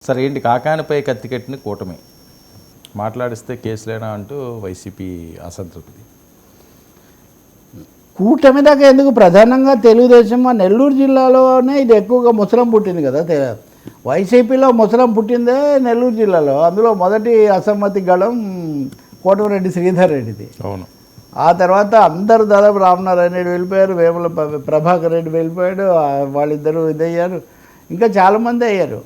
సరే ఏంటి కాకానిపై కత్తికెట్టిన కూటమి మాట్లాడిస్తే కేసులేనా అంటూ వైసీపీ అసంతృప్తి. కూటమి దాకా ఎందుకు, ప్రధానంగా తెలుగుదేశం నెల్లూరు జిల్లాలోనే ఇది ఎక్కువగా ముసలం పుట్టింది కదా. వైసీపీలో ముసలం పుట్టిందే నెల్లూరు జిల్లాలో. అందులో మొదటి అసమ్మతి గళం కోటమిరెడ్డి శ్రీధర్ రెడ్డిది. అవును. ఆ తర్వాత అందరూ దాదాపు రామనారాయణ రెడ్డి వెళ్ళిపోయారు, వేముల ప్రభాకర్ రెడ్డి వెళ్ళిపోయాడు, వాళ్ళిద్దరూ ఇదయ్యారు, ఇంకా చాలామంది అయ్యారు.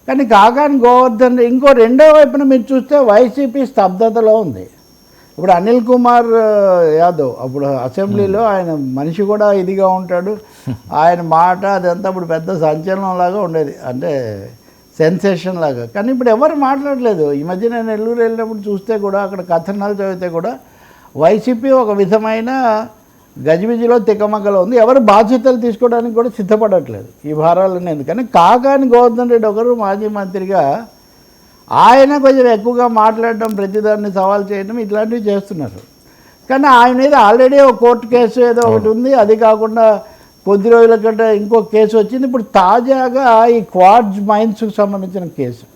కానీ కాకాని గోవర్ధన్ ఇంకో రెండో వైపున మీరు చూస్తే వైసీపీ స్తబ్దతలో ఉంది. ఇప్పుడు అనిల్ కుమార్ యాదవ్ అప్పుడు అసెంబ్లీలో ఆయన మనిషి కూడా ఇదిగా ఉంటాడు, ఆయన మాట అదంతా ఇప్పుడు పెద్ద సంచలనం లాగా ఉండేది, అంటే సెన్సేషన్ లాగా. కానీ ఇప్పుడు ఎవరు మాట్లాడలేదు. ఈ మధ్య నేను నెల్లూరు వెళ్ళినప్పుడు చూస్తే కూడా అక్కడ కథనాలు చదివితే కూడా వైసీపీ ఒక విధమైన గజిబిజిలో తికమకలో ఉంది. ఎవరు బాధ్యతలు తీసుకోవడానికి కూడా సిద్ధపడట్లేదు ఈ భారాలను. ఎందుకని కాకాని గోవర్ధన్ రెడ్డి ఒకరు మాజీ మంత్రిగా ఆయన కొంచెం ఎక్కువగా మాట్లాడటం, ప్రతిదాన్ని సవాల్ చేయడం, ఇట్లాంటివి చేస్తున్నారు. కానీ ఆయన మీద ఆల్రెడీ ఒక కోర్టు కేసు ఏదో ఒకటి ఉంది. అది కాకుండా కొద్ది రోజుల కంటే ఇంకో కేసు వచ్చింది. ఇప్పుడు తాజాగా ఈ క్వార్ట్జ్ మైన్స్కి సంబంధించిన కేసు,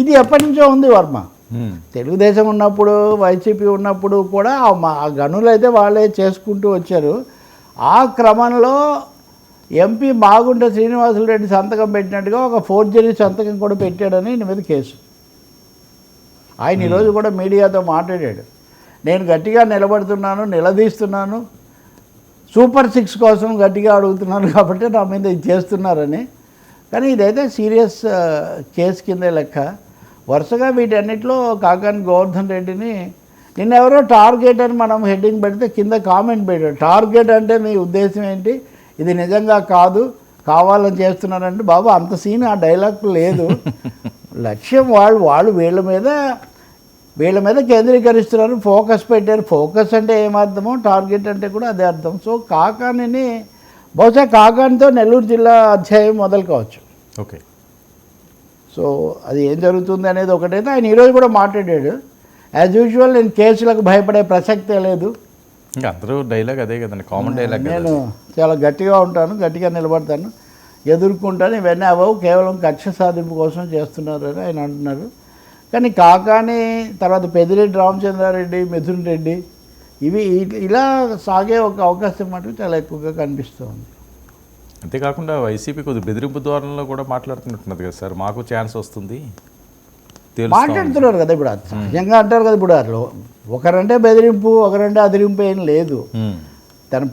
ఇది ఎప్పటి నుంచో ఉంది వర్మ. తెలుగుదేశం ఉన్నప్పుడు, వైసీపీ ఉన్నప్పుడు కూడా ఆ గనులు అయితే వాళ్ళే చేసుకుంటూ వచ్చారు. ఆ క్రమంలో ఎంపీ మాగుంట శ్రీనివాసులు రెడ్డి సంతకం పెట్టినట్టుగా ఒక ఫోర్జరీ సంతకం కూడా పెట్టాడని ఈయన మీద కేసు. ఆయన ఈరోజు కూడా మీడియాతో మాట్లాడాడు. నేను గట్టిగా నిలబడుతున్నాను, నిలదీస్తున్నాను, సూపర్ 6 కోసం గట్టిగా అడుగుతున్నాను కాబట్టి నా మీద ఇది చేస్తున్నారని. కానీ ఇదైతే సీరియస్ కేసు కిందే లెక్క. వరుసగా వీటన్నిటిలో కాకాని గోవర్ధన్ రెడ్డిని నిన్నెవరో టార్గెట్ అని మనం హెడ్డింగ్ పెడితే కింద కామెంట్ పెట్టాడు. టార్గెట్ అంటే మీ ఉద్దేశం ఏంటి, ఇది నిజంగా కాదు, కావాలని చేస్తున్నారంటే, బాబు అంత సీన్ ఆ డైలాగ్ లేదు. లక్ష్యం వాళ్ళు వీళ్ళ మీద కేంద్రీకరిస్తున్నారు, ఫోకస్ పెట్టారు. ఫోకస్ అంటే ఏమర్థమో, టార్గెట్ అంటే కూడా అదే అర్థం. సో కాకానిని బహుశా కాకానితో నెల్లూరు జిల్లా అధ్యాయం మొదలు కావచ్చు. ఓకే. సో అది ఏం జరుగుతుంది అనేది ఒకటైతే ఆయన ఈరోజు కూడా మాట్లాడాడు. యాజ్ యూజువల్ నేను కేసులకు భయపడే ప్రసక్తే లేదు, ఇంకా అందరూ డైలాగ్ అదే కదండి, కామన్ డైలాగ్. నేను చాలా గట్టిగా ఉంటాను, గట్టిగా నిలబడతాను, ఎదుర్కొంటాను, ఇవన్నీ అవ్వవు, కేవలం కక్ష సాధింపు కోసం చేస్తున్నారు అని ఆయన అంటున్నారు. కానీ కాకాని తర్వాత పెద్దిరెడ్డి రామచంద్రారెడ్డి, మిథున్ రెడ్డి, ఇవి ఇలా సాగే ఒక అవకాశం మటుకు చాలా ఎక్కువగా కనిపిస్తుంది. అంతేకాకుండా వైసీపీ కొద్ది బెదిరింపు ధోరణిలో కూడా మాట్లాడుతున్నట్టున్నది కదా సార్, మాకు ఛాన్స్ వస్తుంది మాట్లాడుతున్నారు కదా. ఇప్పుడు సహజంగా అంటారు కదా, ఇప్పుడు అట్లా ఒకరంటే బెదిరింపు, ఒకరంటే అదిరింపు ఏం లేదు. తన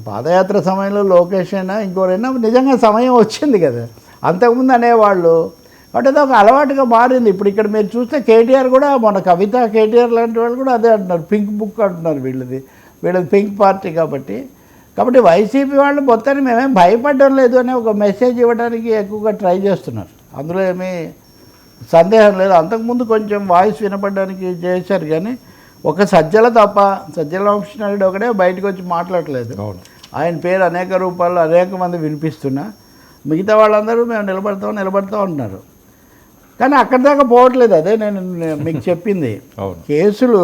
పాదయాత్ర సమయంలో లోకేష్ అయినా ఇంకోరైనా నిజంగా సమయం వచ్చింది కదా, అంతకుముందు అనేవాళ్ళు. కాబట్టి అది ఒక అలవాటుగా మారింది. ఇప్పుడు ఇక్కడ మీరు చూస్తే కేటీఆర్ కూడా, మన కవిత, కేటీఆర్ లాంటి వాళ్ళు కూడా అదే అంటున్నారు, పింక్ బుక్ అంటున్నారు. వీళ్ళది పింక్ పార్టీ కాబట్టి వైసీపీ వాళ్ళు మొత్తాన్ని మేమేం భయపడడం లేదు అనే ఒక మెసేజ్ ఇవ్వడానికి ఎక్కువగా ట్రై చేస్తున్నారు. అందులో ఏమీ సందేహం లేదు. అంతకుముందు కొంచెం వాయిస్ వినపడడానికి చేశారు, కానీ ఒక సజ్జల తప్ప, సజ్జల రామకృష్ణారెడ్డి ఒకటే బయటకు వచ్చి మాట్లాడలేదు. ఆయన పేరు అనేక రూపాల్లో అనేక మంది వినిపిస్తున్నా, మిగతా వాళ్ళందరూ మేము నిలబడతాం అంటున్నారు. కానీ అక్కడి దాకా పోవట్లేదు. అదే నేను మీకు చెప్పింది. కేసులు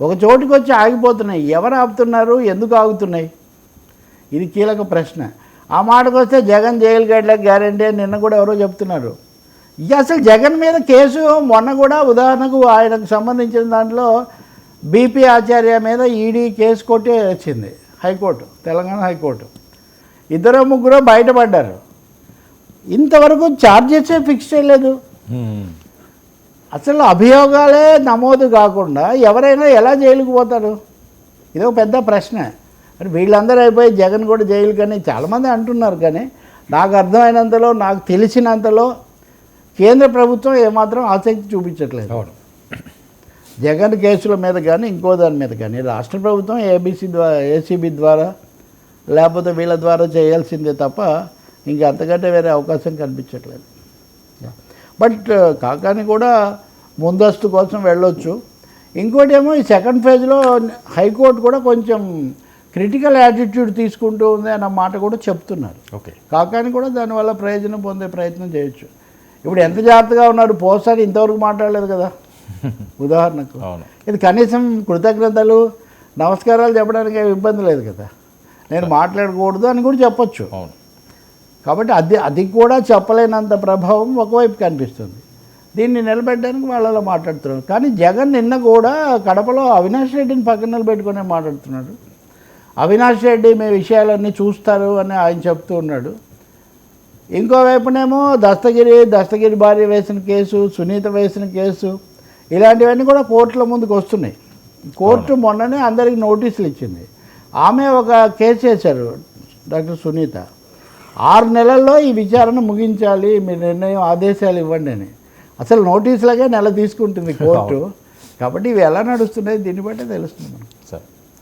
ఒక చోటుకు వచ్చి ఆగిపోతున్నాయి. ఎవరు ఆపుతున్నారు, ఎందుకు ఆగుతున్నాయి, ఇది కీలక ప్రశ్న. ఆ మాటకు వస్తే జగన్ జైలు గడ్లకు గ్యారంటీ అని నిన్న కూడా ఎవరో చెప్తున్నారు. ఇక అసలు జగన్ మీద కేసు మొన్న కూడా ఉదాహరణకు ఆయనకు సంబంధించిన దాంట్లో బీపీ ఆచార్య మీద ఈడీ కేసు కొట్టి వచ్చింది హైకోర్టు, తెలంగాణ హైకోర్టు. 2-3 బయటపడ్డారు. ఇంతవరకు ఛార్జెసే ఫిక్స్ చేయలేదు. అసలు అభియోగాలే నమోదు కాకుండా ఎవరైనా ఎలా జైలుకు పోతారు, ఇదొక పెద్ద ప్రశ్న. అంటే వీళ్ళందరూ అయిపోయి జగన్ కూడా జైలు కానీ చాలామంది అంటున్నారు. కానీ నాకు అర్థమైనంతలో, నాకు తెలిసినంతలో కేంద్ర ప్రభుత్వం ఏమాత్రం ఆసక్తి చూపించట్లేదు జగన్ కేసుల మీద కానీ ఇంకో దాని మీద కానీ. రాష్ట్ర ప్రభుత్వం ఏసీబీ ద్వారా లేకపోతే వీళ్ళ ద్వారా చేయాల్సిందే తప్ప ఇంకా అంతకంటే వేరే అవకాశం కనిపించట్లేదు. బట్ కాకాని కూడా ముందస్తు కోసం వెళ్ళొచ్చు. ఇంకోటి ఏమో ఈ సెకండ్ ఫేజ్లో హైకోర్టు కూడా కొంచెం క్రిటికల్ యాటిట్యూడ్ తీసుకుంటూ ఉంది అన్న మాట కూడా చెప్తున్నారు. కాకాని కూడా దానివల్ల ప్రయోజనం పొందే ప్రయత్నం చేయొచ్చు. ఇప్పుడు ఎంత జాగ్రత్తగా ఉన్నారు, పోసారి ఇంతవరకు మాట్లాడలేదు కదా ఉదాహరణకు. ఇది కనీసం కృతజ్ఞతలు, నమస్కారాలు చెప్పడానికి ఇబ్బంది లేదు కదా, నేను మాట్లాడకూడదు అని కూడా చెప్పొచ్చు. కాబట్టి అది కూడా చెప్పలేనంత ప్రభావం ఒకవైపు కనిపిస్తుంది. దీన్ని నిలబెట్టడానికి వాళ్ళలో మాట్లాడుతున్నారు. కానీ జగన్ నిన్న కూడా కడపలో అవినాష్ రెడ్డిని పక్కన నిలబెట్టుకునే మాట్లాడుతున్నాడు. అవినాష్ రెడ్డి మీ విషయాలన్నీ చూస్తారు అని ఆయన చెప్తూ ఉన్నాడు. ఇంకోవైపునేమో దస్తగిరి భార్య వేసిన కేసు, సునీత వేసిన కేసు, ఇలాంటివన్నీ కూడా కోర్టుల ముందుకు వస్తున్నాయి. కోర్టు మొన్ననే అందరికి నోటీసులు ఇచ్చింది. ఆమె ఒక కేసు చేశారు డాక్టర్ సునీత, 6 నెలల్లో ఈ విచారణ ముగించాలి, మీరు నిర్ణయం ఆదేశాలు ఇవ్వండి అని. అసలు నోటీసులకే నెల తీసుకుంటుంది కోర్టు. కాబట్టి ఇవి ఎలా నడుస్తున్నాయి దీన్ని బట్టే తెలుస్తుంది మనకు.